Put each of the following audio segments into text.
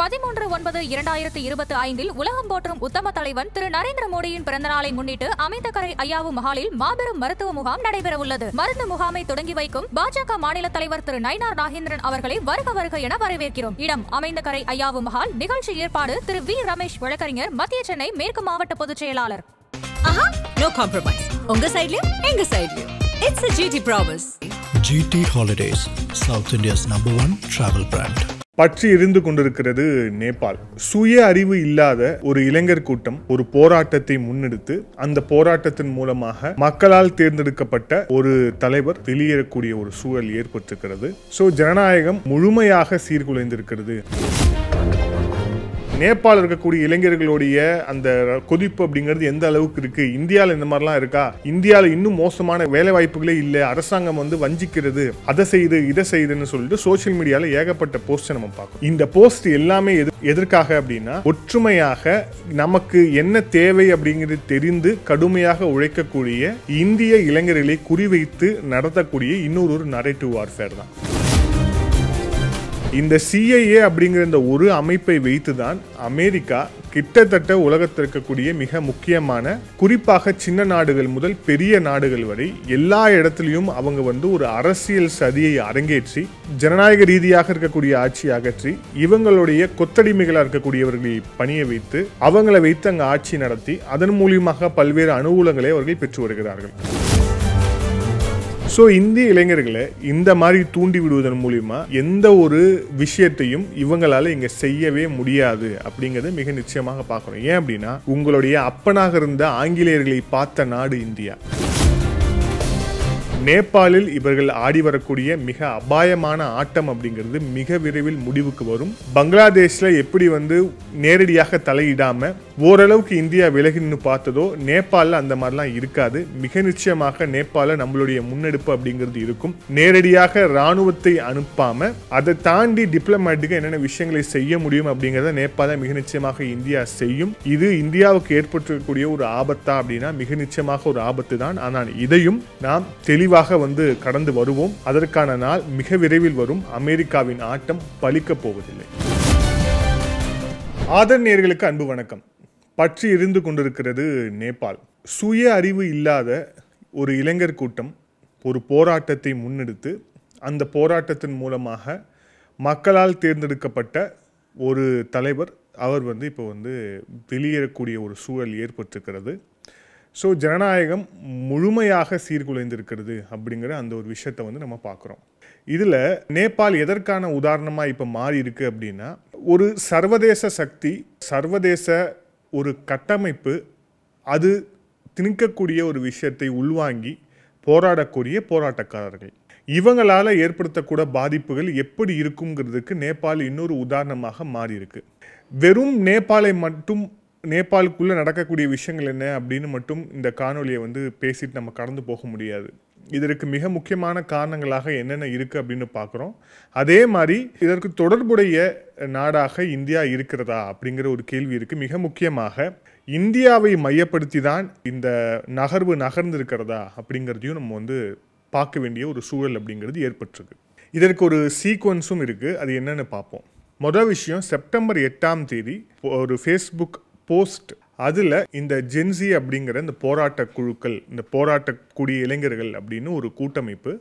13/9/2025 உலகம் போற்றும் உத்தம தலைவன் திரு நரேந்திர மோடியின் பிறந்தநாளை முன்னிட்டு அமைந்தகரை ஐயாவு மஹாலில் மாபெரும் மருத்துவ முகாம் நடைபெறவுள்ளது. மருந்து முகாமை தொடங்கி வைக்கும் பாஜக மாநில தலைவர் திரு நயினார் நாகேந்திரன் அவர்களை வருக வருக என வரவேற்கிறோம். இடம் அமைந்தகரை ஐயாவு மஹால். நிகழ்ச்சி ஏற்பாடு திரு வி ரமேஷ் வழக்கறிஞர், மத்திய சென்னை மேற்கு மாவட்ட பொதுச் செயலாளர். No compromise. உங்க சைடுலயும் எங்க சைடுலயும். It's a GT promise. GT Holidays, South India's #1 travel brand. பற்றி இருந்து கொண்டிருக்கிறது நேபாள். சுய அறிவு இல்லாத ஒரு இளைஞர் கூட்டம் ஒரு போராட்டத்தை முன்னெடுத்து அந்த போராட்டத்தின் மூலமாக மக்களால் தேர்ந்தெடுக்கப்பட்ட ஒரு தலைவர் வெளியேறக்கூடிய ஒரு சூழல் ஏற்பட்டிருக்கிறது. ஜனநாயகம் முழுமையாக சீர்குலைந்திருக்கிறது. நேபாள் இருக்கக்கூடிய இளைஞர்களுடைய அந்த கொதிப்பு அப்படிங்கிறது எந்த அளவுக்கு இருக்கு, இந்தியாவில் இந்த மாதிரிலாம் இருக்கா, இந்தியாவில் இன்னும் மோசமான வேலை வாய்ப்புகளே இல்லை, அரசாங்கம் வஞ்சிக்கிறது, அதை செய்து இதை செய்துன்னு சொல்லிட்டு சோசியல் மீடியாவில் ஏகப்பட்ட போஸ்ட் நம்ம பார்க்கணும். இந்த போஸ்ட் எல்லாமே எதற்காக அப்படின்னா, ஒற்றுமையாக நமக்கு என்ன தேவை அப்படிங்கிறது தெரிந்து கடுமையாக உழைக்கக்கூடிய இந்திய இளைஞர்களை குறிவைத்து நடத்தக்கூடிய இன்னொரு நரேட்டிவ் வார்ஃபேர் தான். இந்த CIA அப்படிங்கிற இந்த ஒரு அமைப்பை வைத்துதான் அமெரிக்கா கிட்டத்தட்ட உலகத்தில் இருக்கக்கூடிய மிக முக்கியமான, குறிப்பாக சின்ன நாடுகள் முதல் பெரிய நாடுகள் வரை எல்லா இடத்துலையும் அவங்க ஒரு அரசியல் சதியை அரங்கேற்றி ஜனநாயக ரீதியாக இருக்கக்கூடிய ஆட்சியை அகற்றி இவங்களுடைய கொத்தடிமைகளாக இருக்கக்கூடியவர்களை பணிய வைத்து அவங்களை வைத்து அங்கே ஆட்சி நடத்தி அதன் மூலியமாக பல்வேறு அனுகூலங்களை அவர்கள் பெற்று வருகிறார்கள். இந்திய இளைஞர்களை இந்த மாதிரி தூண்டி விடுவதன் மூலியமா எந்த ஒரு விஷயத்தையும் இவங்களால இங்க செய்யவே முடியாது அப்படிங்கறத மிக நிச்சயமாக பார்க்கணும். ஏன் அப்படின்னா, உங்களுடைய அப்பனாக இருந்த ஆங்கிலேயர்களை பார்த்த நாடு இந்தியா. நேபாளில் இவர்கள் ஆடி வரக்கூடிய மிக அபாயமான ஆட்டம் அப்படிங்கிறது மிக விரைவில் முடிவுக்கு வரும். பங்களாதேஷ்ல எப்படி நேரடியாக தலையிடாம ஓரளவுக்கு இந்தியா விலகி நின்று பார்த்ததோ, நேபாளில் அந்த மாதிரிலாம் இருக்காது. மிக நிச்சயமாக நேபாள நம்மளுடைய முன்னெடுப்பு அப்படிங்கிறது இருக்கும். நேரடியாக ராணுவத்தை அனுப்பாம அதை தாண்டி டிப்ளமேட்டிக்கா என்னென்ன விஷயங்களை செய்ய முடியும் அப்படிங்கிறத நேபாள மிக நிச்சயமாக இந்தியா செய்யும். இது இந்தியாவுக்கு ஏற்பட்டிருக்கக்கூடிய ஒரு ஆபத்தா அப்படின்னா மிக நிச்சயமாக ஒரு ஆபத்து தான். ஆனால் இதையும் நாம் தெளிவாக கடந்து வருவோம். அதற்கான நாள் மிக விரைவில் வரும். அமெரிக்காவின் ஆட்டம் பலிக்க போவதில்லை. ஆதரநேயர்களுக்கு அன்பு வணக்கம். பற்றி இருந்து கொண்டிருக்கிறது நேபாள். சுய அறிவு இல்லாத ஒரு இளைஞர் கூட்டம் ஒரு போராட்டத்தை முன்னெடுத்து அந்த போராட்டத்தின் மூலமாக மக்களால் தேர்ந்தெடுக்கப்பட்ட ஒரு தலைவர் அவர் இப்போ வெளியேறக்கூடிய ஒரு சூழல் ஏற்பட்டிருக்கிறது. ஜனநாயகம் முழுமையாக சீர்குலைந்திருக்கிறது அப்படிங்கிற அந்த ஒரு விஷயத்தை நம்ம பார்க்குறோம். இதில் நேபாள் எதற்கான உதாரணமாக இப்போ மாறி இருக்கு அப்படின்னா, ஒரு சர்வதேச சக்தி, சர்வதேச ஒரு கட்டமைப்பு அது திணிக்கக்கூடிய ஒரு விஷயத்தை உள்வாங்கி போராடக்கூடிய போராட்டக்காரர்கள், இவங்களால் ஏற்படுத்தக்கூட பாதிப்புகள் எப்படி இருக்குங்கிறதுக்கு நேபாள் இன்னொரு உதாரணமாக மாறி இருக்கு. வெறும் நேபாளுக்குள்ளே நடக்கக்கூடிய விஷயங்கள் என்ன அப்படின்னு மட்டும் இந்த காணொலியை பேசிட்டு நம்ம கடந்து போக முடியாது. இதற்கு மிக முக்கியமான காரணங்களாக என்னென்ன இருக்குது அப்படின்னு பார்க்குறோம். அதே மாதிரி இதற்கு தொடர்புடைய நாடாக இந்தியா இருக்கிறதா அப்படிங்கிற ஒரு கேள்வி இருக்குது. மிக முக்கியமாக இந்தியாவை மையப்படுத்தி தான் இந்த நகர்வு நகர்ந்திருக்கிறதா அப்படிங்கிறதையும் நம்ம பார்க்க வேண்டிய ஒரு சூழல் அப்படிங்கிறது ஏற்பட்டிருக்கு. இதற்கு ஒரு சீக்வன்ஸும் இருக்குது. அது என்னென்னு பார்ப்போம். முதல் விஷயம், செப்டம்பர் 8ஆம் தேதி ஒரு ஃபேஸ்புக் போஸ்ட். அதில் இந்த ஜென்சி அப்படிங்கிற இந்த போராட்ட குழுக்கள், இந்த போராட்டக்கூடிய இளைஞர்கள் அப்படின்னு ஒரு கூட்டமைப்பு,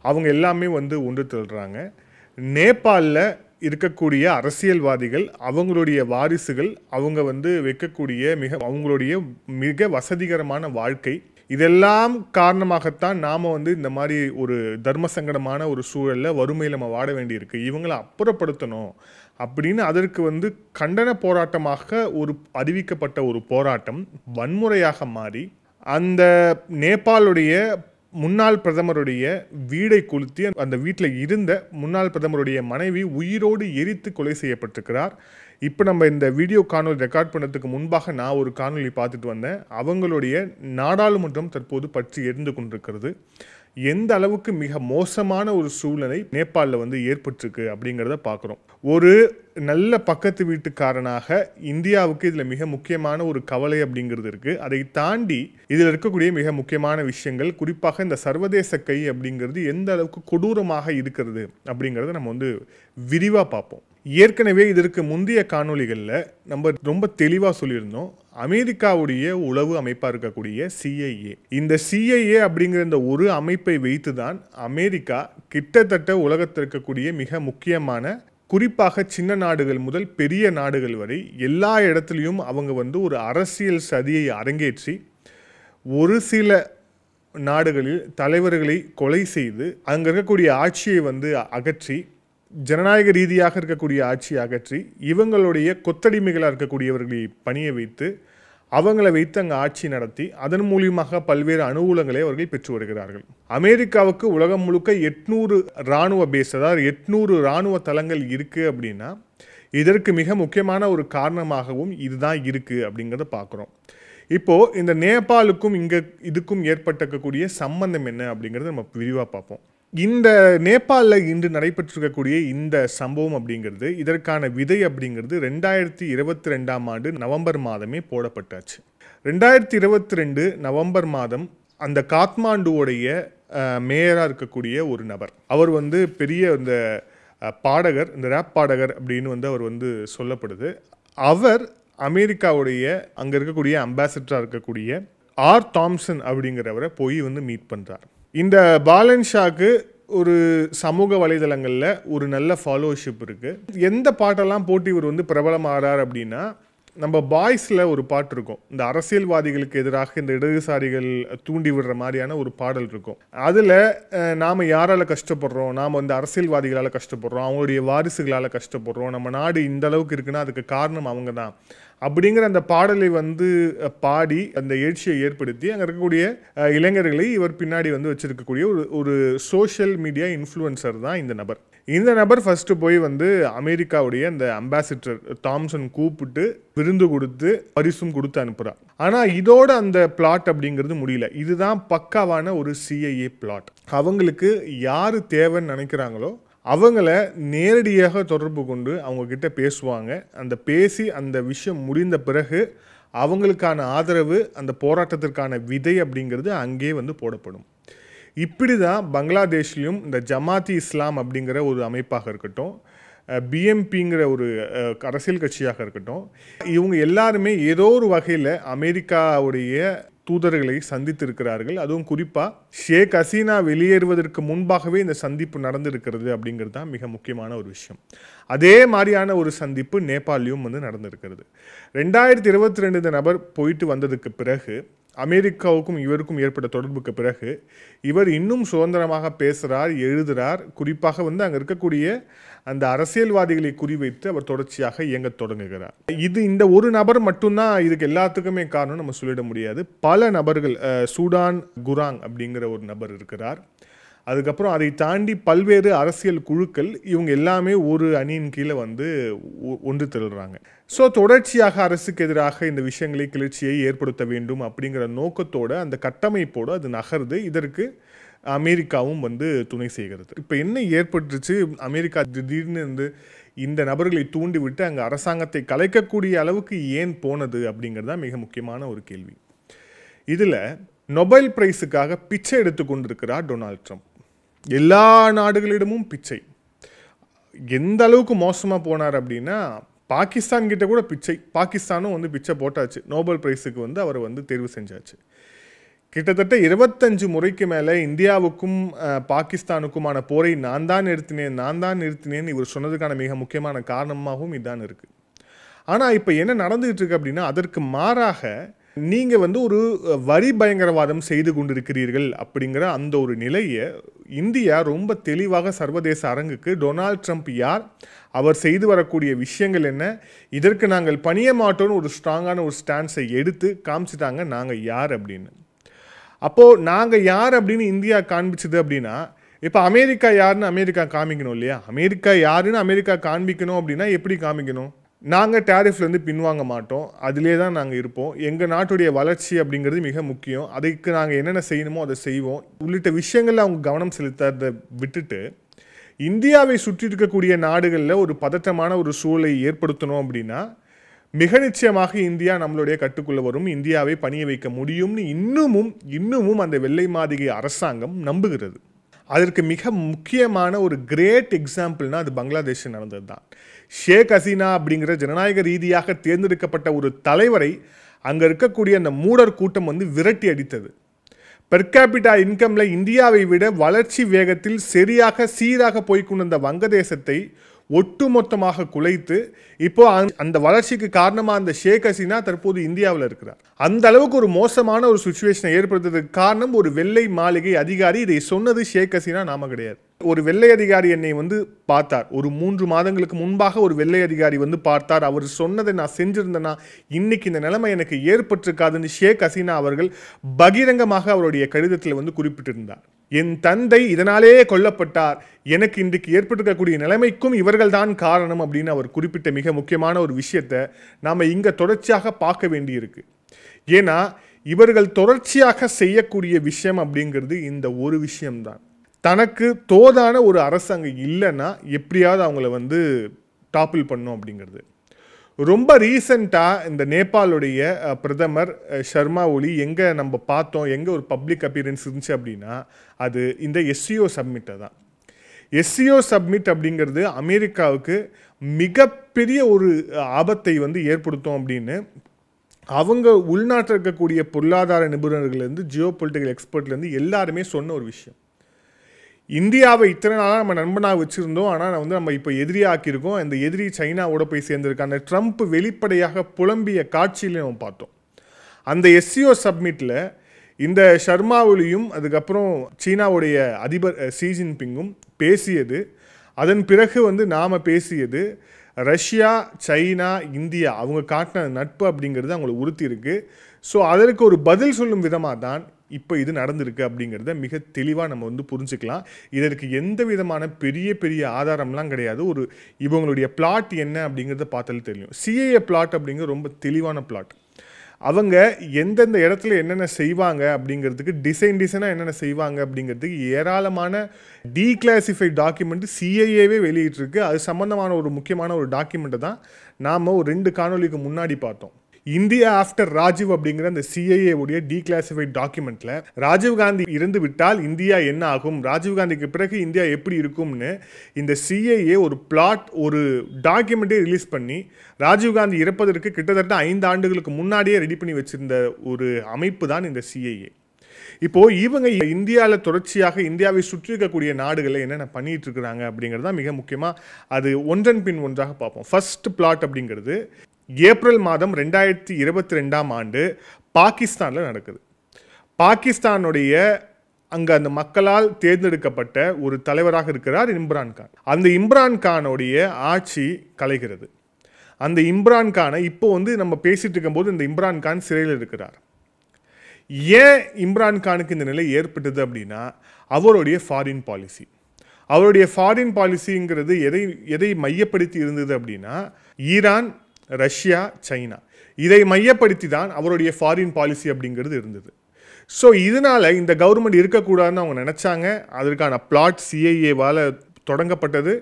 அவங்க எல்லாமே ஒன்று திரள்றாங்க. நேபாளில் இருக்கக்கூடிய அரசியல்வாதிகள், அவங்களுடைய வாரிசுகள், அவங்க வைக்கக்கூடிய அவங்களுடைய மிக வசதிகரமான வாழ்க்கை, இதெல்லாம் காரணமாகத்தான் நாம் இந்த மாதிரி ஒரு தர்ம சங்கடமான ஒரு சூழலில் வறுமையில் நம்ம வாட வேண்டியிருக்கு. இவங்களை அப்புறப்படுத்தணும் அப்படின்னு அதற்கு கண்டன போராட்டமாக ஒரு அறிவிக்கப்பட்ட ஒரு போராட்டம் வன்முறையாக மாறி அந்த நேபாளுடைய முன்னாள் பிரதமருடைய வீடை கொளுத்தி அந்த வீட்டில் இருந்த முன்னாள் பிரதமருடைய மனைவி உயிரோடு எரித்து கொலை செய்யப்பட்டிருக்கிறார். இப்போ நம்ம இந்த வீடியோ காணொலி ரெக்கார்ட் பண்ணதுக்கு முன்பாக நான் ஒரு காணொலி பார்த்துட்டு வந்தேன். அவங்களுடைய நாடாளுமன்றம் தற்போது பற்றி எரிந்து கொண்டிருக்கிறது. எந்த அளவுக்கு மிக மோசமான ஒரு சூழ்நிலை நேபாளில் ஏற்பட்டிருக்கு அப்படிங்கிறத பார்க்குறோம். ஒரு நல்ல பக்கத்து வீட்டுக்காரனாக இந்தியாவுக்கு இதில் மிக முக்கியமான ஒரு கவலை அப்படிங்கிறது இருக்குது. அதை தாண்டி இதில் இருக்கக்கூடிய மிக முக்கியமான விஷயங்கள், குறிப்பாக இந்த சர்வதேச கை அப்படிங்கிறது எந்த அளவுக்கு கொடூரமாக இருக்கிறது அப்படிங்கிறத நம்ம விரிவாக பார்ப்போம். ஏற்கனவே இதற்கு முந்தைய காணொளிகளில் நம்ம ரொம்ப தெளிவாக சொல்லியிருந்தோம். அமெரிக்காவுடைய உளவு அமைப்பாக இருக்கக்கூடிய CIA, இந்த CIA அப்படிங்கிற இந்த ஒரு அமைப்பை வைத்து தான் அமெரிக்கா கிட்டத்தட்ட உலகத்தில் இருக்கக்கூடிய மிக முக்கியமான, குறிப்பாக சின்ன நாடுகள் முதல் பெரிய நாடுகள் வரை எல்லா இடத்துலையும் அவங்க ஒரு அரசியல் சதியை அரங்கேற்றி ஒரு சில நாடுகளில் தலைவர்களை கொலை செய்து அங்கே இருக்கக்கூடிய ஆட்சியை அகற்றி, ஜனநாயக ரீதியாக இருக்கக்கூடிய ஆட்சியை அகற்றி, இவங்களுடைய கொத்தடிமைகளாக இருக்கக்கூடியவர்களை பணிய வைத்து அவங்களை வைத்து அங்கே ஆட்சி நடத்தி அதன் மூலியமாக பல்வேறு அனுகூலங்களை அவர்கள் பெற்று வருகிறார்கள். அமெரிக்காவுக்கு உலகம் முழுக்க 800 இராணுவ பேஸ், அதாவது 800 இராணுவ தளங்கள் இருக்குது அப்படின்னா இதற்கு மிக முக்கியமான ஒரு காரணமாகவும் இதுதான் இருக்குது அப்படிங்கிறத பார்க்குறோம். இப்போது இந்த நேபாளுக்கும் இதுக்கும் ஏற்பட்டிருக்கக்கூடிய சம்பந்தம் என்ன அப்படிங்கிறத நம்ம விரிவாக பார்ப்போம். இந்த நேபாளில் இன்று நடைபெற்றிருக்கக்கூடிய இந்த சம்பவம் அப்படிங்கிறது, இதற்கான விதை அப்படிங்கிறது 2022ஆம் ஆண்டு நவம்பர் மாதமே போடப்பட்டாச்சு. 2022 நவம்பர் மாதம் அந்த காத்மாண்டுவோடைய மேயராக இருக்கக்கூடிய ஒரு நபர், அவர் பெரிய இந்த பாடகர், இந்த ரேப் பாடகர் அப்படின்னு அவர் சொல்லப்படுது. அவர் அமெரிக்காவுடைய அங்கே இருக்கக்கூடிய அம்பாசிடராக இருக்கக்கூடிய ஆர் தாம்சன் அப்படிங்கிறவரை போய் மீட் பண்ணுறார். இந்த பாலன் ஷாக்கு ஒரு சமூக வலைதளங்களில் ஒரு நல்ல ஃபாலோவர்ஷிப் இருக்குது. எந்த பாட்டெல்லாம் போட்டு இவர் பிரபலமாகிறார் அப்படின்னா, நம்ம பாய்ஸில் ஒரு பாட்டு இருக்கும், இந்த அரசியல்வாதிகளுக்கு எதிராக இந்த இடதுசாரிகள் தூண்டி விடுற மாதிரியான ஒரு பாடல் இருக்கும். அதில் நாம் யாரால் கஷ்டப்படுறோம், நாம் அரசியல்வாதிகளால் கஷ்டப்படுறோம், அவங்களுடைய வாரிசுகளால் கஷ்டப்படுறோம், நம்ம நாடு இந்த அளவுக்கு இருக்குன்னா அதுக்கு காரணம் அவங்க தான் அப்படிங்கிற அந்த பாடலை பாடி அந்த எழுச்சியை ஏற்படுத்தி அங்கே இருக்கக்கூடிய இளைஞர்களை இவர் பின்னாடி வச்சிருக்கக்கூடிய ஒரு சோஷியல் மீடியா இன்ஃப்ளூயன்சர் தான் இந்த நபர். இந்த நபர் ஃபர்ஸ்ட் போய் அமெரிக்காவுடைய அந்த அம்பாசிடர் தாம்சன் கூப்பிட்டு விருந்து கொடுத்து பரிசும் கொடுத்து அனுப்புகிறார். ஆனால் இதோட அந்த பிளாட் அப்படிங்கிறது முடியல. இதுதான் பக்காவான ஒரு CIA பிளாட். அவங்களுக்கு யார் தேவைன்னு நினைக்கிறாங்களோ அவங்கள நேரடியாக தொடர்பு கொண்டு அவங்கக்கிட்ட பேசுவாங்க. அந்த பேசி அந்த விஷயம் முடிந்த பிறகு அவங்களுக்கான ஆதரவு, அந்த போராட்டத்திற்கான விதை அப்படிங்கிறது அங்கே போடப்படும். இப்படி தான் பங்களாதேஷ்லையும் இந்த ஜமாத்தி இஸ்லாம் அப்படிங்கிற ஒரு அமைப்பாக இருக்கட்டும், BNPங்கிற ஒரு அரசியல் கட்சியாக இருக்கட்டும், இவங்க எல்லாருமே ஏதோ ஒரு வகையில் அமெரிக்காவுடைய தூதர்களை சந்தித்திருக்கிறார்கள். அதுவும் குறிப்பாக ஷேக் ஹசீனா வெளியேறுவதற்கு முன்பாகவே இந்த சந்திப்பு நடந்திருக்கிறது அப்படிங்கிறது தான் மிக முக்கியமான ஒரு விஷயம். அதே மாதிரியான ஒரு சந்திப்பு நேபாளிலும் நடந்திருக்கிறது. 2022 இந்த நபர் போயிட்டு வந்ததுக்கு பிறகு, அமெரிக்காவுக்கும் இவருக்கும் ஏற்பட்ட தொடர்புக்கு பிறகு இவர் இன்னும் சுதந்திரமாக பேசுகிறார், எழுதுகிறார். குறிப்பாக அங்கே இருக்கக்கூடிய அந்த அரசியல்வாதிகளை குறிவைத்து அவர் தொடர்ச்சியாக இயங்க தொடங்குகிறார். இந்த ஒரு நபர் மட்டும்தான் இதுக்கு எல்லாத்துக்குமே காரணம் நம்ம சொல்லிட முடியாது. பல நபர்கள், சூடான் குராங் அப்படிங்கிற ஒரு நபர் இருக்கிறார். அதுக்கப்புறம் அதை தாண்டி பல்வேறு அரசியல் குழுக்கள், இவங்க எல்லாமே ஒரு அணியின் கீழே ஒன்று திரள்றாங்க. ஸோ தொடர்ச்சியாக அரசுக்கு எதிராக இந்த விஷயங்களை, கிளர்ச்சியை ஏற்படுத்த வேண்டும் அப்படிங்கிற நோக்கத்தோடு அந்த கட்டமைப்போடு அது நகர்ந்து இதற்கு அமெரிக்காவும் துணை செய்கிறது. இப்போ என்ன ஏற்பட்டுச்சு, அமெரிக்கா திடீர்னு இந்த நபர்களை தூண்டிவிட்டு அங்கே அரசாங்கத்தை கலைக்கக்கூடிய அளவுக்கு ஏன் போனது அப்படிங்கிறது தான் மிக முக்கியமான ஒரு கேள்வி. இதில் நொபேல் பிரைஸுக்காக பிச்சை எடுத்து கொண்டிருக்கிறார் டொனால்ட் ட்ரம்ப். எல்லா நாடுகளிடமும் பிச்சை. எந்த அளவுக்கு மோசமாக போனார் அப்படின்னா, பாகிஸ்தான் கிட்ட கூட பிச்சை. பாகிஸ்தானும் பிச்சை போட்டாச்சு. நோபல் பிரைஸுக்கு அவரை தேர்வு செஞ்சாச்சு. கிட்டத்தட்ட 25 முறைக்கு மேலே இந்தியாவுக்கும் பாகிஸ்தானுக்குமான போரை நான் தான் நிறுத்தினேன் இவர் சொன்னதுக்கான மிக முக்கியமான காரணமாகவும் இதுதான் இருக்குது. ஆனால் இப்போ என்ன நடந்துகிட்டு இருக்கு அப்படின்னா, அதற்கு மாறாக நீங்கள் ஒரு வரி பயங்கரவாதம் செய்து கொண்டிருக்கிறீர்கள் அப்படிங்கிற அந்த ஒரு நிலையை இந்தியா ரொம்ப தெளிவாக சர்வதேச அரங்குக்கு டொனால்ட் ட்ரம்ப் யார், அவர் செய்து வரக்கூடிய விஷயங்கள் என்ன, இதற்கு நாங்கள் பணிய மாட்டோன்னு ஒரு ஸ்ட்ராங்கான ஒரு ஸ்டான்ஸை எடுத்து காமிச்சிட்டாங்க நாங்கள் யார் அப்படின்னு. அப்போது நாங்கள் யார் அப்படின்னு இந்தியா காண்பிச்சது அப்படின்னா, இப்போ அமெரிக்கா யாருன்னு அமெரிக்கா காமிக்கணும் இல்லையா? அமெரிக்கா யாருன்னு அமெரிக்கா காண்பிக்கணும் அப்படின்னா எப்படி காமிக்கணும்? நாங்கள் டேரிஃப்லேருந்து பின்வாங்க மாட்டோம், அதிலே தான் நாங்கள் இருப்போம், எங்கள் நாட்டுடைய வளர்ச்சி அப்படிங்கிறது மிக முக்கியம், அதுக்கு நாங்கள் என்னென்ன செய்யணுமோ அதை செய்வோம் உள்ளிட்ட விஷயங்களில் அவங்க கவனம் செலுத்தாத விட்டுட்டு, இந்தியாவை சுற்றி இருக்கக்கூடிய நாடுகளில் ஒரு பதட்டமான ஒரு சூழலை ஏற்படுத்தணும் அப்படின்னா மிக நிச்சயமாக இந்தியா நம்மளுடைய கட்டுக்குள்ள வரும், இந்தியாவை பணிய வைக்க முடியும்னு இன்னமும் அந்த வெள்ளை மாளிகை அரசாங்கம் நம்புகிறது. அதற்கு மிக முக்கியமான ஒரு கிரேட் எக்ஸாம்பிள்னா அது பங்களாதேஷ் நடந்தது தான். ஷேக் ஹசீனா அப்படிங்கிற ஜனநாயக ரீதியாக தேர்ந்தெடுக்கப்பட்ட ஒரு தலைவரை அங்கே இருக்கக்கூடிய அந்த மூடர் கூட்டம் வந்து விரட்டி அடித்தது. பெர் கேபிட்டா இன்கம்ல இந்தியாவை விட வளர்ச்சி வேகத்தில் சீராக போய்கொண்டிருந்த வங்கதேசத்தை ஒட்டுமொத்தமாக குலைத்து இப்போ அந்த வளர்ச்சிக்கு காரணமாக அந்த ஷேக் ஹசீனா தற்போது இந்தியாவில் இருக்கிறார். அந்த அளவுக்கு ஒரு மோசமான ஒரு சுச்சுவேஷனை ஏற்படுத்துறதுக்கு காரணம் ஒரு வெள்ளை மாளிகை அதிகாரி. இதை சொன்னது ஷேக் ஹசீனா நாம கிடையாது. ஒரு வெள்ளை அதிகாரி என்னை வந்து பார்த்தார். ஒரு 3 மாதங்களுக்கு முன்பாக ஒரு வெள்ளை அதிகாரி வந்து பார்த்தார். அவர் சொன்னதை நான் செஞ்சிருந்தேன்னா இன்னைக்கு இந்த நிலைமை எனக்கு ஏற்பட்டிருக்காதுன்னு ஷேக் ஹசீனா அவர்கள் பகிரங்கமாக அவருடைய கடிதத்தில் வந்து குறிப்பிட்டிருந்தார். என் தந்தை இதனாலேயே கொல்லப்பட்டார், எனக்கு இன்றைக்கு ஏற்பட்டிருக்கக்கூடிய நிலைமைக்கும் இவர்கள் தான் காரணம் அப்படின்னு அவர் குறிப்பிட்ட மிக முக்கியமான ஒரு விஷயத்தை நாம் இங்கே தொடர்ச்சியாக பார்க்க வேண்டியிருக்கு. ஏன்னா இவர்கள் தொடர்ச்சியாக செய்யக்கூடிய விஷயம் அப்படிங்கிறது இந்த ஒரு விஷயம்தான். தனக்கு தோதான ஒரு அரசு அங்கே இல்லைன்னா எப்படியாவது அவங்கள வந்து டாப்பிள் பண்ணும் அப்படிங்கிறது. ரொம்ப ரீசெண்டாக இந்த நேபாளுடைய பிரதமர் ஷர்மா ஒலி எங்கே நம்ம பார்த்தோம், எங்கே ஒரு பப்ளிக் அப்பியரன்ஸ் இருந்துச்சு அப்படின்னா அது இந்த SCO சப்மிட்டை தான். SCO சப்மிட் அப்படிங்கிறது அமெரிக்காவுக்கு மிகப்பெரிய ஒரு ஆபத்தை வந்து ஏற்படுத்தும் அப்படின்னு அவங்க உள்நாட்டில் இருக்கக்கூடிய பொருளாதார நிபுணர்கள்லேருந்து ஜியோ பொலிட்டிக்கல் எக்ஸ்பர்ட்லேருந்து எல்லாருமே சொன்ன ஒரு விஷயம். இந்தியாவை இத்தனை நாளாக நம்ம நண்பனாக வச்சுருந்தோம், ஆனால் நம்ம இப்போ எதிரியாக்கியிருக்கோம். அந்த எதிரி சைனாவோட போய் சேர்ந்திருக்காங்க. ட்ரம்ப் வெளிப்படையாக புலம்பிய காட்சியில் நம்ம பார்த்தோம். அந்த SCO சப்மிட்டில் இந்த ஷர்மா ஒலியும் அதுக்கப்புறம் சீனாவுடைய அதிபர் ஷி ஜின்பிங்கும் பேசியது, அதன் பிறகு வந்து நாம் பேசியது, ரஷ்யா, சைனா, இந்தியா அவங்க காட்டின நட்பு அப்படிங்கிறது அவங்களை உறுத்தி இருக்கு. ஸோ அதற்கு ஒரு பதில் சொல்லும் விதமாக தான் இப்போ இது நடந்திருக்கு அப்படிங்கிறத மிக தெளிவாக நம்ம வந்து புரிஞ்சுக்கலாம். இதற்கு எந்த விதமான பெரிய ஆதாரம்லாம் கிடையாது. ஒரு இவங்களுடைய பிளாட் என்ன அப்படிங்கிறத பார்த்தாலே தெரியும். CAA பிளாட் அப்படிங்கிறது ரொம்ப தெளிவான பிளாட். அவங்க எந்தெந்த இடத்துல என்னென்ன செய்வாங்க அப்படிங்கிறதுக்கு டிசைனாக என்னென்ன செய்வாங்க அப்படிங்கிறதுக்கு ஏராளமான டீக்ளாசிஃபைட் டாக்குமெண்ட் CAAவே வெளியிட்டிருக்கு. அது சம்மந்தமான ஒரு முக்கியமான ஒரு டாக்குமெண்ட்டை தான் நாம் ஒரு 2 காணொலிக்கு முன்னாடி பார்த்தோம். இந்தியா ஆஃப்டர் ராஜீவ் அப்படிங்கிற அந்த CAA உடைய டீக்ளாசிஃபைட் டாக்குமெண்ட்ல ராஜீவ்காந்தி இறந்து விட்டால் இந்தியா என்ன ஆகும், ராஜீவ்காந்திக்கு பிறகு இந்தியா எப்படி இருக்கும்னு இந்த CAA ஒரு பிளாட் ஒரு டாக்குமெண்ட்டே ரிலீஸ் பண்ணி ராஜீவ்காந்தி இறப்பதற்கு கிட்டத்தட்ட 5 ஆண்டுகளுக்கு முன்னாடியே ரெடி பண்ணி வச்சிருந்த ஒரு அமைப்பு தான் இந்த CAA. இப்போ இவங்க இந்தியாவில் தொடர்ச்சியாக இந்தியாவை சுற்றி இருக்கக்கூடிய நாடுகளில் என்னென்ன பண்ணிட்டு இருக்கிறாங்க அப்படிங்கிறது தான் மிக முக்கியமாக. அது ஒன்றன் பின் ஒன்றாக பார்ப்போம். ஃபர்ஸ்ட் பிளாட் அப்படிங்கிறது ஏப்ரல் மாதம் 2022ஆம் ஆண்டு பாகிஸ்தானில் நடக்குது. பாகிஸ்தானுடைய அங்கே அந்த மக்களால் தேர்ந்தெடுக்கப்பட்ட ஒரு தலைவராக இருக்கிறார் இம்ரான் கான். அந்த இம்ரான் கானுடைய ஆட்சி கலைகிறது. அந்த இம்ரான் கானை இப்போ வந்து நம்ம பேசிட்டு இருக்கும்போது இந்த இம்ரான் கான் சிறையில் இருக்கிறார். ஏன் இம்ரான் கானுக்கு இந்த நிலை ஏற்பட்டது அப்படின்னா அவருடைய ஃபாரின் பாலிசி. அவருடைய ஃபாரின் பாலிசிங்கிறது எதை மையப்படுத்தி இருந்தது அப்படின்னா ஈரான், ரஷ்யா, சைனா இதை மையப்படுத்தி தான் அவருடைய ஃபாரின் பாலிசி அப்படிங்கிறது இருந்தது. ஸோ இதனால் இந்த கவர்மெண்ட் இருக்கக்கூடாதுன்னு அவங்க நினச்சாங்க. அதற்கான பிளாட் CAAவால் தொடங்கப்பட்டது.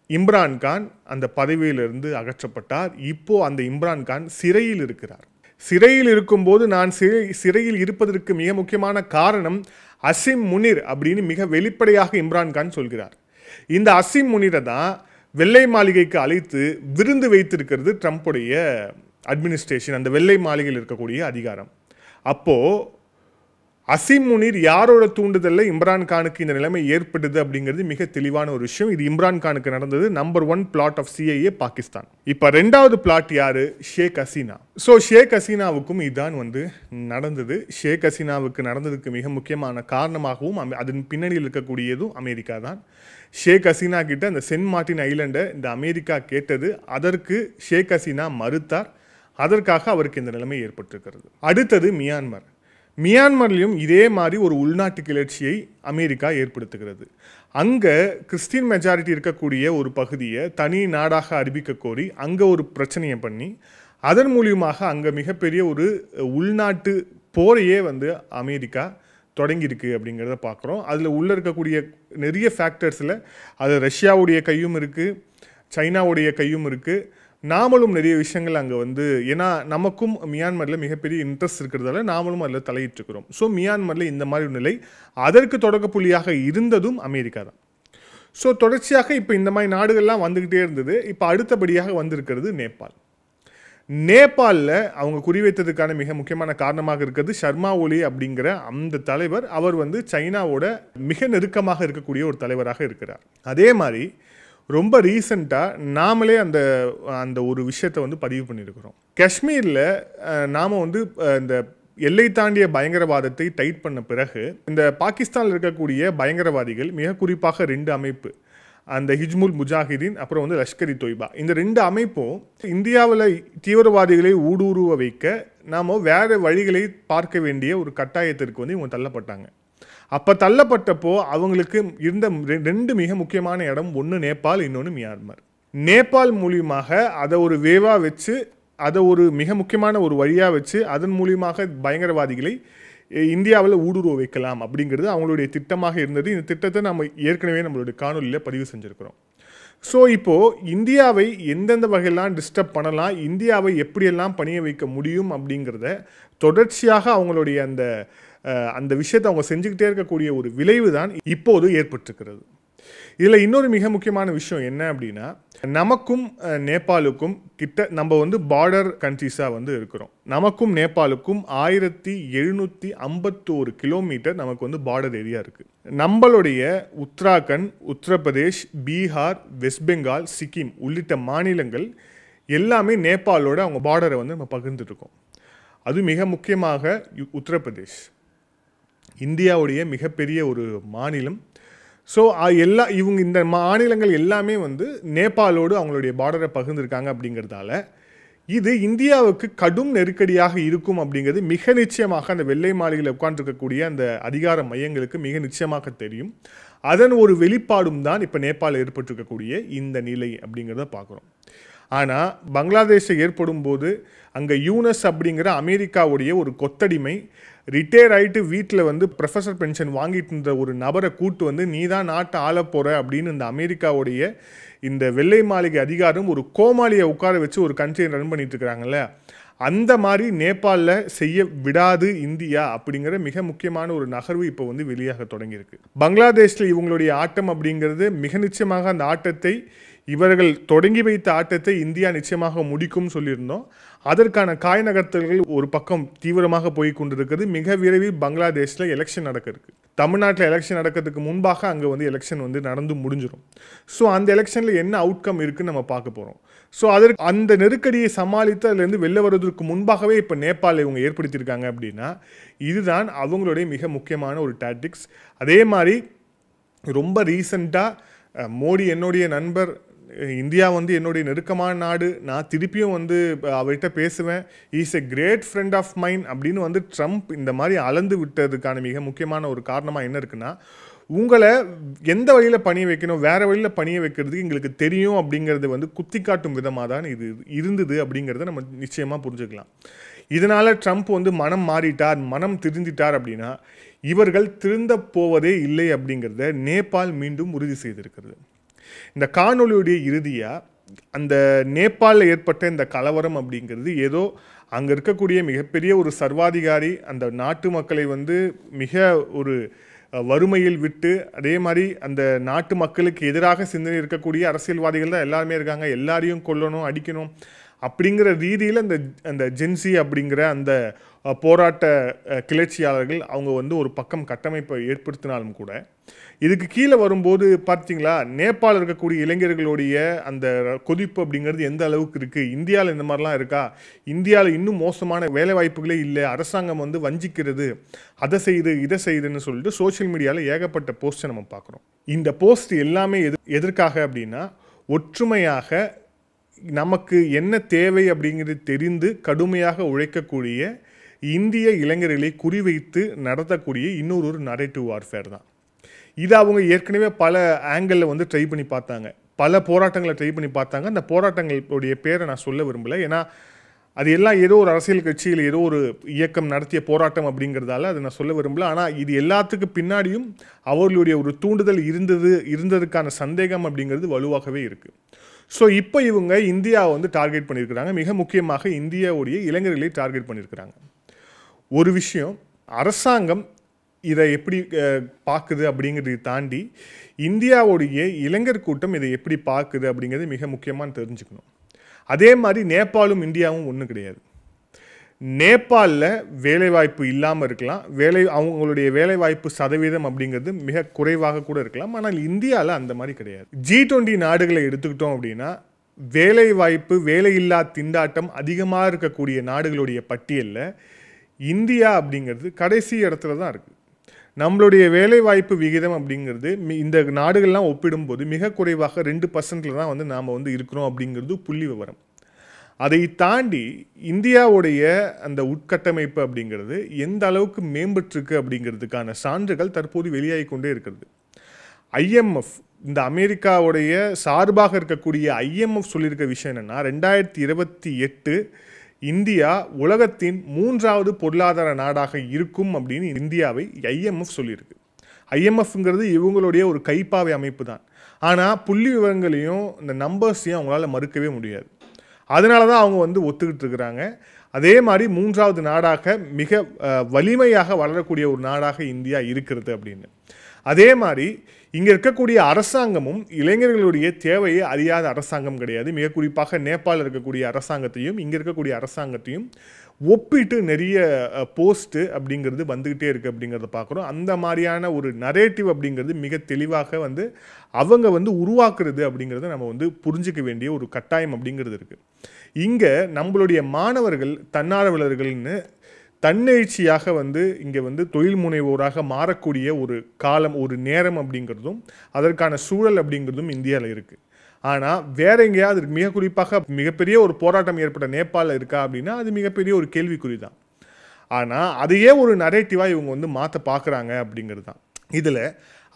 இம்ரான் கான் அந்த பதவியிலிருந்து அகற்றப்பட்டார். இப்போது அந்த இம்ரான் கான் சிறையில் இருக்கிறார். சிறையில் இருக்கும்போது நான் சிறையில் இருப்பதற்கு மிக முக்கியமான காரணம் அசிம் முனிர் அப்படின்னு மிக வெளிப்படையாக இம்ரான் கான் சொல்கிறார். இந்த அசிம் முனிரை தான் வெள்ளை மாளிகைக்கு அழைத்து விருந்து வைத்திருக்கிறது ட்ரம்ப்புடைய அட்மினிஸ்ட்ரேஷன், அந்த வெள்ளை மாளிகையில் இருக்கக்கூடிய அதிகாரம். அப்போது அசிம் முனிர் யாரோட தூண்டுதலில் இம்ரான் கானுக்கு இந்த நிலைமை ஏற்பட்டது அப்படிங்கிறது மிக தெளிவான ஒரு விஷயம். இது இம்ரான் கானுக்கு நடந்தது. Number 1 plot of CAA Pakistan. இப்போ 2வது பிளாட் யாரு? ஷேக் ஹசீனா. ஸோ ஷேக் ஹசீனாவுக்கும் இதுதான் வந்து நடந்தது. ஷேக் ஹசீனாவுக்கு நடந்ததுக்கு மிக முக்கியமான காரணமாகவும் அதன் பின்னணியில் இருக்கக்கூடியதும் அமெரிக்கா தான். ஷேக் ஹசீனா கிட்ட அந்த சென்ட் மார்ட்டின் ஐலண்டை இந்த அமெரிக்கா கேட்டது. அதற்கு ஷேக் ஹசீனா மறுத்தார். அதற்காக அவருக்கு இந்த நிலைமை ஏற்பட்டிருக்கிறது. அடுத்தது மியான்மர். மியான்மர்லையும் இதே மாதிரி ஒரு உள்நாட்டு கிளர்ச்சியை அமெரிக்கா ஏற்படுத்துகிறது. அங்கே கிறிஸ்டின் மெஜாரிட்டி இருக்கக்கூடிய ஒரு பகுதியை தனி நாடாக அறிவிக்க கோரி அங்கே ஒரு பிரச்சனையை பண்ணி அதன் மூலியமாக அங்கே மிகப்பெரிய ஒரு உள்நாட்டு போரையே வந்து அமெரிக்கா தொடங்கியிருக்கு அப்படிங்கிறத பார்க்குறோம். அதில் உள்ளே இருக்கக்கூடிய நிறைய ஃபேக்டர்ஸில் அது ரஷ்யாவுடைய கையும் இருக்குது, சைனாவுடைய கையும் இருக்குது. நாமளும் நிறைய விஷயங்கள் அங்கே வந்து ஏன்னா நமக்கும் மியான்மரில் மிகப்பெரிய இன்ட்ரெஸ்ட் இருக்கிறதால நாமளும் அதில் தலையிட்டுருக்கிறோம். ஸோ மியான்மரில் இந்த மாதிரி ஒரு நிலை அதற்கு தொடக்க புள்ளியாக இருந்ததும் அமெரிக்கா தான். ஸோ தொடர்ச்சியாக இப்போ இந்த மாதிரி நாடுகள்லாம் வந்துக்கிட்டே இருந்தது. இப்போ அடுத்தபடியாக வந்திருக்கிறது நேபாள். நேபாளில் அவங்க குறிவைத்ததுக்கான மிக முக்கியமான காரணமாக இருக்கிறது சர்மா ஒலி அப்படிங்கிற அந்த தலைவர். அவர் வந்து சைனாவோட மிக நெருக்கமாக இருக்கக்கூடிய ஒரு தலைவராக இருக்கிறார். அதே மாதிரி ரொம்ப ரீசண்டாக நாமளே அந்த ஒரு விஷயத்தை வந்து பதிவு பண்ணியிருக்கிறோம். காஷ்மீரில் நாம் வந்து இந்த எல்லை தாண்டிய பயங்கரவாதத்தை டைட் பண்ண பிறகு இந்த பாகிஸ்தானில் இருக்கக்கூடிய பயங்கரவாதிகள், மிக குறிப்பாக 2 அமைப்பு, அந்த ஹிஜ்முல் முஜாஹிதீன் அப்புறம் வந்து லஷ்கர் இ தொய்பா, இந்த 2 அமைப்பும் இந்தியாவில் தீவிரவாதிகளை ஊடுருவ வைக்க நாம் வேறு வழிகளை பார்க்க வேண்டிய ஒரு கட்டாயத்திற்கு வந்து இவங்க தள்ளப்பட்டாங்க. அப்போ தள்ளப்பட்டப்போ அவங்களுக்கு இருந்த 2 மிக முக்கியமான இடம், ஒன்று நேபாள், இன்னொன்று மியான்மர். நேபாள் மூலியமாக அதை ஒரு வேவாக வச்சு, அதை ஒரு மிக முக்கியமான ஒரு வழியாக வச்சு அதன் மூலியமாக பயங்கரவாதிகளை இந்தியாவில் ஊடுருவ வைக்கலாம் அப்படிங்கிறது அவங்களுடைய திட்டமாக இருந்தது. இந்த திட்டத்தை நம்ம ஏற்கனவே நம்மளுடைய காணொலியில் பதிவு செஞ்சுருக்கிறோம். ஸோ இப்போது இந்தியாவை எந்தெந்த வகையெல்லாம் டிஸ்டர்ப் பண்ணலாம், இந்தியாவை எப்படியெல்லாம் பணிய வைக்க முடியும் அப்படிங்கிறத தொடர்ச்சியாக அவங்களுடைய அந்த விஷயத்தை அவங்க செஞ்சுக்கிட்டே இருக்கக்கூடிய ஒரு விளைவு தான் இப்போது ஏற்பட்டிருக்கிறது. இதில் இன்னொரு மிக முக்கியமான விஷயம் என்ன அப்படின்னா, நமக்கும் நேபாளுக்கும் நம்ம வந்து பார்டர் கண்ட்ரிஸாக வந்து இருக்கிறோம். நமக்கும் நேபாளுக்கும் 1751 கிலோமீட்டர் நமக்கு வந்து பார்டர் ஏரியா இருக்குது. நம்மளுடைய உத்தராகண்ட், உத்தரப்பிரதேஷ், பீகார், வெஸ்ட் பெங்கால், சிக்கிம் உள்ளிட்ட மாநிலங்கள் எல்லாமே நேபாளோட அவங்க பார்டரை வந்து நம்ம பகிர்ந்துருக்கோம். அது மிக முக்கியமாக உத்தரப்பிரதேஷ் இந்தியாவுடைய மிகப்பெரிய ஒரு மாநிலம். ஸோ இவங்க இந்த மாநிலங்கள் எல்லாமே வந்து நேபாளோடு அவங்களுடைய பார்டரை பகிர்ந்துருக்காங்க. அப்படிங்கிறதால இது இந்தியாவுக்கு கடும் நெருக்கடியாக இருக்கும் அப்படிங்கிறது மிக நிச்சயமாக அந்த வெள்ளை மாளிகையில் உட்கார்ந்துருக்கக்கூடிய அந்த அதிகார மையங்களுக்கு மிக நிச்சயமாக தெரியும். அதன் ஒரு வெளிப்பாடும் தான் இப்போ நேபாளில் ஏற்பட்டிருக்கக்கூடிய இந்த நிலை அப்படிங்கிறத பார்க்குறோம். ஆனால் பங்களாதேஷை ஏற்படும் போது அங்கே யூனஸ் அப்படிங்கிற அமெரிக்காவுடைய ஒரு கொத்தடிமை ரிட்டையர் ஆகிட்டு வீட்டில் வந்து ப்ரொஃபஸர் பென்ஷன் வாங்கிட்டு இருந்த ஒரு நபரை கூட்டு வந்து நீ தான் நாட்டை ஆள போகிற அப்படின்னு இந்த அமெரிக்காவுடைய இந்த வெள்ளை மாளிகை அதிகாரம் ஒரு கோமாளியை உட்கார வச்சு ஒரு கண்ட்ரியை ரன் பண்ணிட்டு இருக்கிறாங்கல்ல, அந்த மாதிரி நேபாளில் செய்ய விடாது இந்தியா அப்படிங்கிற மிக முக்கியமான ஒரு நகர்வு இப்போ வந்து வெளியாக தொடங்கியிருக்கு. பங்களாதேஷில் இவங்களுடைய ஆட்டம் அப்படிங்கிறது மிக நிச்சயமாக அந்த ஆட்டத்தை இவர்கள் தொடங்கி வைத்த ஆட்டத்தை இந்தியா நிச்சயமாக முடிக்கும் சொல்லியிருந்தோம். அதற்கான காய் நகர்த்தல்கள் ஒரு பக்கம் தீவிரமாக போய் கொண்டிருக்கிறது. மிக விரைவில் பங்களாதேஷில் எலெக்ஷன் நடக்க இருக்கு. தமிழ்நாட்டில் எலெக்ஷன் நடக்கிறதுக்கு முன்பாக அங்கே வந்து எலெக்ஷன் வந்து நடந்து முடிஞ்சிடும். ஸோ அந்த எலெக்ஷனில் என்ன அவுட்கம் இருக்குன்னு நம்ம பார்க்க போகிறோம். ஸோ அதற்கு அந்த நெருக்கடியை சமாளித்து அதுலேருந்து வெளில வருவதற்கு முன்பாகவே இப்போ நேபாளை இவங்க ஏற்படுத்தியிருக்காங்க அப்படின்னா இதுதான் அவங்களுடைய மிக முக்கியமான ஒரு டாக்டிக்ஸ். அதே மாதிரி ரொம்ப ரீசண்டாக மோடி என்னுடைய நண்பர், இந்தியா வந்து என்னுடைய நெருக்கமான நாடு, நான் திருப்பியும் வந்து அவர்கிட்ட பேசுவேன், is a great friend of mine அப்படின்னு வந்து ட்ரம்ப் இந்த மாதிரி அளந்து விட்டதுக்கான மிக முக்கியமான ஒரு காரணமாக என்ன இருக்குன்னா, உங்களை எந்த வழியில் பணிய வைக்கணும், வேறு வழியில் பணிய வைக்கிறதுக்கு எங்களுக்கு தெரியும் அப்படிங்கிறது வந்து குத்தி காட்டும் விதமாக தான் இது இருந்தது அப்படிங்கிறத நம்ம நிச்சயமாக புரிஞ்சுக்கலாம். இதனால் ட்ரம்ப் வந்து மனம் மாறிட்டார், மனம் திருந்திட்டார் அப்படின்னா இவர்கள் திருந்த போவதே இல்லை அப்படிங்கிறத நேபாள் மீண்டும் உறுதி செய்திருக்கிறது. இந்த காணொலியுடைய இறுதியாக அந்த நேபாளில் ஏற்பட்ட இந்த கலவரம் அப்படிங்கிறது ஏதோ அங்கே இருக்கக்கூடிய மிகப்பெரிய ஒரு சர்வாதிகாரி அந்த நாட்டு மக்களை வந்து மிக ஒரு வறுமையில் விட்டு, அதே மாதிரி அந்த நாட்டு மக்களுக்கு எதிராக சிந்தனை இருக்கக்கூடிய அரசியல்வாதிகள் தான் எல்லாருமே இருக்காங்க, எல்லாரையும் கொல்லணும், அடிக்கணும் அப்படிங்கிற ரீதியில் அந்த ஜென்சி அப்படிங்கிற அந்த போராட்ட கிளர்ச்சியாளர்கள் அவங்க வந்து ஒரு பக்கம் கட்டமைப்பை ஏற்படுத்தினாலும் கூட இதுக்கு கீழே வரும்போது பார்த்தீங்களா, நேபாளில் இருக்கக்கூடிய இளைஞர்களுடைய அந்த கொதிப்பு அப்படிங்கிறது எந்த அளவுக்கு இருக்குது, இந்தியாவில் இந்த மாதிரிலாம் இருக்கா, இந்தியாவில் இன்னும் மோசமான வேலை வாய்ப்புகளே இல்லை, அரசாங்கம் வந்து வஞ்சிக்கிறது, அதை செய்து இதை செய்துன்னு சொல்லிட்டு சோஷியல் மீடியாவில் ஏகப்பட்ட போஸ்ட்டை நம்ம பார்க்குறோம். இந்த போஸ்ட் எல்லாமே எதற்காக அப்படின்னா, ஒற்றுமையாக நமக்கு என்ன தேவை அப்படிங்கிறது தெரிந்து கடுமையாக உழைக்கக்கூடிய இந்திய இளைஞர்களை குறிவைத்து நடத்தக்கூடிய இன்னொரு நரேட்டிவ் வார்ஃபேர் தான் இது. அவங்க ஏற்கனவே பல ஆங்கிளில் வந்து ட்ரை பண்ணி பார்த்தாங்க, பல போராட்டங்களை ட்ரை பண்ணி பார்த்தாங்க. அந்த போராட்டங்களுடைய பேரை நான் சொல்ல விரும்பலை, ஏன்னா அது எல்லாம் ஏதோ ஒரு அரசியல் கட்சியில் ஏதோ ஒரு இயக்கம் நடத்திய போராட்டம் அப்படிங்கிறதால அதை நான் சொல்ல விரும்பல. ஆனால் இது எல்லாத்துக்கு பின்னாடியும் அவர்களுடைய ஒரு தூண்டுதல் இருந்ததுக்கான சந்தேகம் அப்படிங்கிறது வலுவாகவே இருக்குது. ஸோ இப்போ இவங்க இந்தியாவை வந்து டார்கெட் பண்ணியிருக்கிறாங்க, மிக முக்கியமாக இந்தியாவுடைய இளைஞர்களை டார்கெட் பண்ணியிருக்கிறாங்க. ஒரு விஷயம், அரசாங்கம் இதை எப்படி பார்க்குது அப்படிங்கிறதை தாண்டி இந்தியாவுடைய இளைஞர் கூட்டம் இதை எப்படி பார்க்குது அப்படிங்கிறது மிக முக்கியமாக தெரிஞ்சுக்கணும். அதே மாதிரி நேபாளும் இந்தியாவும் ஒன்றும் கிடையாது. நேபாளில் வேலைவாய்ப்பு இல்லாமல் இருக்கலாம், அவங்களுடைய வேலைவாய்ப்பு சதவீதம் அப்படிங்கிறது மிக குறைவாக கூட இருக்கலாம். ஆனால் இந்தியாவில் அந்த மாதிரி கிடையாது. G20 நாடுகளை எடுத்துக்கிட்டோம் அப்படின்னா வேலைவாய்ப்பு வேலையில்லா திண்டாட்டம் அதிகமாக இருக்கக்கூடிய நாடுகளுடைய பட்டியலில் இந்தியா அப்படிங்கிறது கடைசி இடத்துல தான் இருக்குது. நம்மளுடைய வேலைவாய்ப்பு விகிதம் அப்படிங்கிறது இந்த நாடுகள்லாம் ஒப்பிடும்போது மிக குறைவாக 2% தான் வந்து நாம் வந்து இருக்கிறோம் அப்படிங்கிறது புள்ளி விவரம். அதை தாண்டி இந்தியாவுடைய அந்த உட்கட்டமைப்பு அப்படிங்கிறது எந்த அளவுக்கு மேம்பட்டிருக்கு அப்படிங்கிறதுக்கான சான்றுகள் தற்போது வெளியாகி கொண்டே இருக்கிறது. IMF, இந்த அமெரிக்காவுடைய சார்பாக இருக்கக்கூடிய IMF சொல்லியிருக்க விஷயம் என்னென்னா 2028 இந்தியா உலகத்தின் 3வது பொருளாதார நாடாக இருக்கும் அப்படின்னு இந்தியாவை IMF சொல்லியிருக்கு. IMFங்கிறது இவங்களுடைய ஒரு கைப்பாவை அமைப்பு தான். ஆனால் புள்ளி விவரங்களையும் இந்த நம்பர்ஸையும் அவங்களால மறுக்கவே முடியாது. அதனால தான் அவங்க வந்து ஒத்துக்கிட்டு இருக்கிறாங்க. அதே மாதிரி 3வது நாடாக மிக வலிமையாக வளரக்கூடிய ஒரு நாடாக இந்தியா இருக்கிறது அப்படின்னு. அதே மாதிரி இங்கே இருக்கக்கூடிய அரசாங்கமும் இளைஞர்களுடைய தேவையை அறியாத அரசாங்கம் கிடையாது. மிக குறிப்பாக நேபாளில் இருக்கக்கூடிய அரசாங்கத்தையும் இங்கே இருக்கக்கூடிய அரசாங்கத்தையும் ஒப்பிட்டு நிறைய போஸ்ட்டு அப்படிங்கிறது வந்துக்கிட்டே இருக்குது அப்படிங்கிறத பார்க்குறோம். அந்த மாதிரியான ஒரு நரேட்டிவ் அப்படிங்கிறது மிக தெளிவாக வந்து அவங்க வந்து உருவாக்குறது அப்படிங்கிறத நம்ம வந்து புரிஞ்சிக்க வேண்டிய ஒரு கட்டாயம் அப்படிங்கிறது இருக்குது. இங்கே நம்மளுடைய மாணவர்கள் தன்னார்வலர்கள்னு தன்னெழுச்சியாக வந்து இங்கே வந்து தொழில் முனைவோராக மாறக்கூடிய ஒரு காலம், ஒரு நேரம் அப்படிங்கிறதும் அதற்கான சூழல் அப்படிங்கிறதும் இந்தியாவில் இருக்குது. ஆனால் வேற எங்கேயாவது மிக குறிப்பாக மிகப்பெரிய ஒரு போராட்டம் ஏற்பட்ட நேபாளில் இருக்கா அப்படின்னா அது மிகப்பெரிய ஒரு கேள்விக்குறி தான். ஆனால் அதையே ஒரு நரேட்டிவாக இவங்க வந்து மாற்ற பார்க்குறாங்க அப்படிங்கிறது தான். இதில்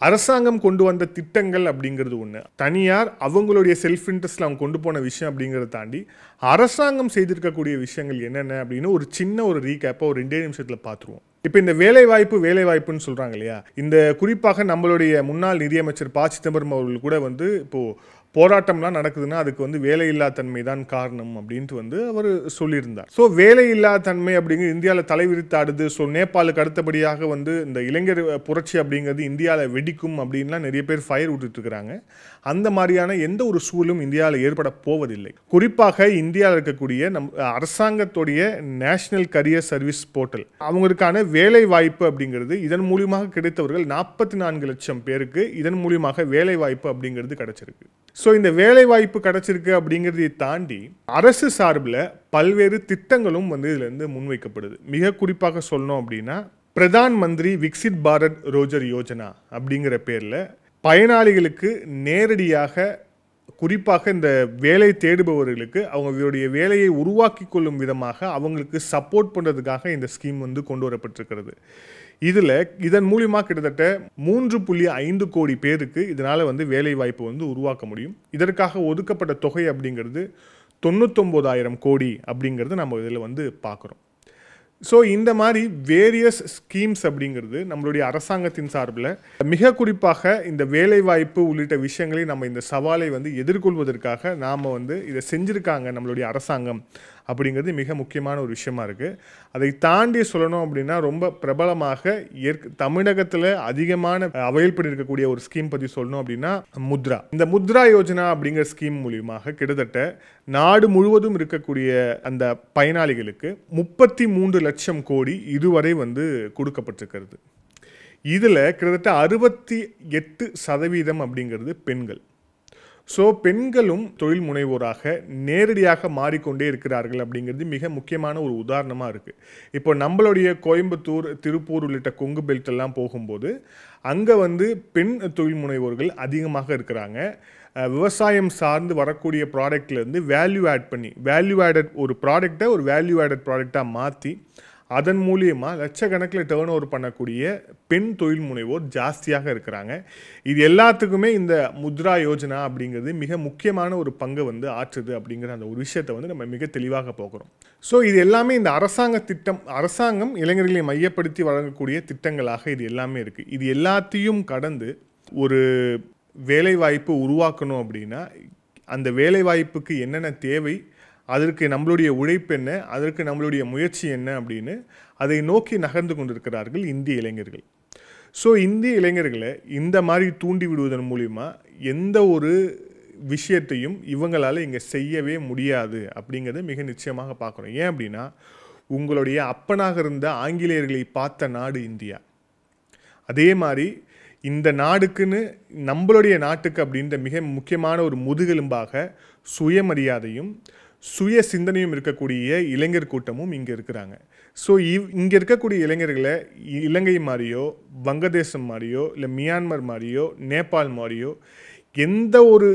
அரசாங்கம் கொண்டு வந்த திட்டங்கள் அப்படிங்கிறது ஒன்று, தனியார் அவங்களுடைய செல்ஃப் இன்ட்ரெஸ்ட்டில் அவங்க கொண்டு போன விஷயம் அப்படிங்கிறத தாண்டி அரசாங்கம் செய்திருக்கக்கூடிய விஷயங்கள் என்னென்ன அப்படின்னு ஒரு சின்ன ஒரு ரீகேப்பை ஒரு 2 நிமிஷத்தில் பார்த்துருவோம். இப்போ இந்த வேலைவாய்ப்புன்னு சொல்கிறாங்க இல்லையா, இந்த குறிப்பாக நம்மளுடைய முன்னாள் நிதியமைச்சர் ப. சிதம்பரம் அவர்கள் கூட வந்து இப்போது போராட்டம்லாம் நடக்குதுன்னா அதுக்கு வந்து வேலையில்லா தன்மை தான் காரணம் அப்படின்ட்டு வந்து அவர் சொல்லியிருந்தார். ஸோ வேலையில்லா தன்மை அப்படிங்கிறது இந்தியாவில் தலைவிரித்தாடுது. ஸோ நேபாளுக்கு அடுத்தபடியாக வந்து இந்த இளைஞர் புரட்சி அப்படிங்கிறது இந்தியாவில் வெடிக்கும் அப்படின்லாம் நிறைய பேர் ஃபயர் விட்டுட்டு இருக்கிறாங்க. அந்த மாதிரியான எந்த ஒரு சூழலும் இந்தியாவில் ஏற்பட போவதில்லை. குறிப்பாக இந்தியாவில் இருக்கக்கூடிய அரசாங்கத்துடைய நேஷனல் கரியர் சர்வீஸ் போர்ட்டல் அவங்களுக்கான வேலை வாய்ப்பு அப்படிங்கிறது இதன் மூலியமாக கிடைத்தவர்கள் 44 லட்சம் பேருக்கு இதன் மூலியமாக வேலை வாய்ப்பு அப்படிங்கிறது கிடைச்சிருக்கு. ஸோ இந்த வேலை வாய்ப்பு கிடைச்சிருக்கு அப்படிங்கிறதை தாண்டி அரசு சார்பில் பல்வேறு திட்டங்களும் வந்து இதுலேருந்து முன்வைக்கப்படுது. மிக குறிப்பாக சொல்லணும் அப்படின்னா பிரதான் மந்திரி விக்சித் பாரத் ரோஜர் யோஜனா அப்படிங்கிற பேரில் பயனாளிகளுக்கு நேரடியாக குறிப்பாக இந்த வேலை தேடுபவர்களுக்கு அவங்களுடைய வேலையை உருவாக்கி கொள்ளும் விதமாக அவங்களுக்கு சப்போர்ட் பண்ணுறதுக்காக இந்த ஸ்கீம் வந்து கொண்டு வரப்பட்டிருக்கிறது. இதன் மூலியமாக கிட்டத்தட்ட 3.5 கோடி பேருக்கு இதனால் வந்து வேலை வாய்ப்பு வந்து உருவாக்க முடியும். இதற்காக ஒதுக்கப்பட்ட தொகை அப்படிங்கிறது 99,000 கோடி அப்படிங்கிறது நம்ம இதில் வந்து பார்க்குறோம். ஸோ இந்த மாதிரி வேரியஸ் ஸ்கீம்ஸ் அப்படிங்கிறது நம்மளுடைய அரசாங்கத்தின் சார்பில் மிக குறிப்பாக இந்த வேலைவாய்ப்பு உள்ளிட்ட விஷயங்களை நம்ம இந்த சவாலை வந்து எதிர்கொள்வதற்காக நாம் வந்து இதை செஞ்சுருக்காங்க நம்மளுடைய அரசாங்கம் அப்படிங்கிறது மிக முக்கியமான ஒரு விஷயமா இருக்குது. அதை தாண்டி சொல்லணும் அப்படின்னா ரொம்ப பிரபலமாக தமிழகத்தில் அதிகமான அவைல் பண்ணியிருக்கக்கூடிய ஒரு ஸ்கீம் பற்றி சொல்லணும் அப்படின்னா முத்ரா. இந்த முத்ரா யோஜனா அப்படிங்கிற ஸ்கீம் மூலியமாக கிட்டத்தட்ட நாடு முழுவதும் இருக்கக்கூடிய அந்த பயனாளிகளுக்கு 33 லட்சம் கோடி இதுவரை வந்து கொடுக்கப்பட்டிருக்கிறது. இதில் கிட்டத்தட்ட 68% அப்படிங்கிறது பெண்கள். ஸோ பெண்களும் தொழில் முனைவோராக நேரடியாக மாறிக்கொண்டே இருக்கிறார்கள் அப்படிங்கிறது மிக முக்கியமான ஒரு உதாரணமாக இருக்குது. இப்போ நம்மளுடைய கோயம்புத்தூர், திருப்பூர் உள்ளிட்ட கொங்கு பெல்ட் எல்லாம் போகும்போது அங்கே வந்து பெண் தொழில் முனைவோர்கள் அதிகமாக இருக்கிறாங்க. விவசாயம் சார்ந்து வரக்கூடிய ப்ராடக்ட்லேருந்து வேல்யூ ஆடட் ஒரு ப்ராடக்டை ஒரு வேல்யூ ஆடட் ப்ராடக்டாக மாற்றி அதன் மூலியமாக லட்சக்கணக்கில் டேர்ன் ஓவர் பண்ணக்கூடிய பெண் தொழில் முனைவோர் ஜாஸ்தியாக இருக்கிறாங்க. இது எல்லாத்துக்குமே இந்த முத்ரா யோஜனா அப்படிங்கிறது மிக முக்கியமான ஒரு பங்கு வந்து ஆற்றுது அப்படிங்கிற அந்த ஒரு விஷயத்தை வந்து நம்ம மிக தெளிவாக பார்க்குறோம். ஸோ இது எல்லாமே இந்த அரசாங்கம் இளைஞர்களை மையப்படுத்தி வழங்கக்கூடிய திட்டங்களாக இது எல்லாமே இருக்குது. இது எல்லாத்தையும் கடந்து ஒரு வேலைவாய்ப்பு உருவாக்கணும் அப்படின்னா அந்த வேலைவாய்ப்புக்கு என்னென்ன தேவை, அதற்கு நம்மளுடைய உழைப்பு என்ன, அதற்கு நம்மளுடைய முயற்சி என்ன அப்படின்னு அதை நோக்கி நகர்ந்து கொண்டிருக்கிறார்கள் இந்திய இளைஞர்கள். ஸோ இந்திய இளைஞர்களை இந்த மாதிரி தூண்டி விடுவதன் மூலிமா எந்த ஒரு விஷயத்தையும் இவங்களால் இங்கே செய்யவே முடியாது அப்படிங்கிறத மிக நிச்சயமாக பார்க்குறோம். ஏன் அப்படின்னா, உங்களுடைய அப்பனாக இருந்த ஆங்கிலேயர்களை பார்த்த நாடு இந்தியா. அதே மாதிரி இந்த நாடுக்குன்னு நம்மளுடைய நாட்டுக்கு அப்படின்ற மிக முக்கியமான ஒரு முதுகெலும்பாக சுயமரியாதையும் சுய சிந்தனையும் இருக்கக்கூடிய இளைஞர் கூட்டமும் இங்கே இருக்கிறாங்க. ஸோ இங்கே இருக்கக்கூடிய இளைஞர்களை இலங்கை மாதிரியோ வங்கதேசம் மாதிரியோ இல்லை மியான்மர் மாதிரியோ நேபாள் மாதிரியோ எந்த ஒரு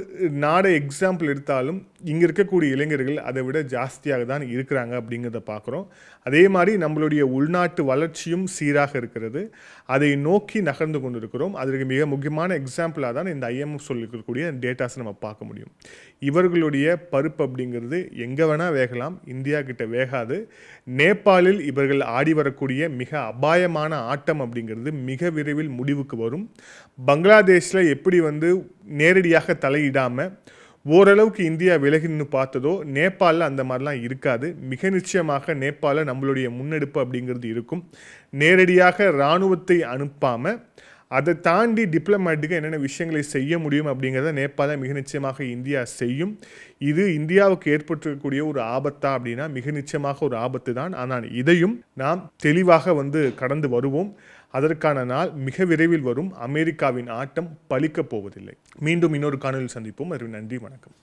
நாடை எக்ஸாம்பிள் எடுத்தாலும் இங்கே இருக்கக்கூடிய இளைஞர்கள் அதை விட ஜாஸ்தியாக தான் இருக்கிறாங்க அப்படிங்கிறத பார்க்குறோம். அதே மாதிரி நம்மளுடைய உள்நாட்டு வளர்ச்சியும் சீராக இருக்கிறது. அதை நோக்கி நகர்ந்து கொண்டு இருக்கிறோம். அதற்கு மிக முக்கியமான எக்ஸாம்பிளாக தான் இந்த IMF சொல்லிக்கக்கூடிய டேட்டாஸ் நம்ம பார்க்க முடியும். இவர்களுடைய பருப்பு அப்படிங்கிறது எங்கே வேணால் வேகலாம், இந்தியா கிட்ட வேகாது. நேபாளில் இவர்கள் ஆடி வரக்கூடிய மிக அபாயமான ஆட்டம் அப்படிங்கிறது மிக விரைவில் முடிவுக்கு வரும். பங்களாதேஷில் எப்படி நேரடியாக தலையிடாமல் ஓரளவுக்கு இந்தியா விலகின்னு பார்த்ததோ, நேபாளில் அந்த மாதிரிலாம் இருக்காது. மிக நிச்சயமாக நேபாளில் நம்மளுடைய முன்னெடுப்பு அப்படிங்கிறது இருக்கும். நேரடியாக இராணுவத்தை அனுப்பாமல் அதை தாண்டி டிப்ளமேட்டிக்காக என்னென்ன விஷயங்களை செய்ய முடியும் அப்படிங்கிறத நேபாளில் மிக நிச்சயமாக இந்தியா செய்யும். இது இந்தியாவுக்கு ஏற்பட்டிருக்கக்கூடிய ஒரு ஆபத்தா அப்படின்னா மிக நிச்சயமாக ஒரு ஆபத்து தான். ஆனால் இதையும் நாம் தெளிவாக கடந்து வருவோம். அதற்கான நாள் மிக விரைவில் வரும். அமெரிக்காவின் ஆட்டம் பலிக்கப் போவதில்லை. மீண்டும் இன்னொரு காணொலியில் சந்திப்போம். நன்றி, வணக்கம்.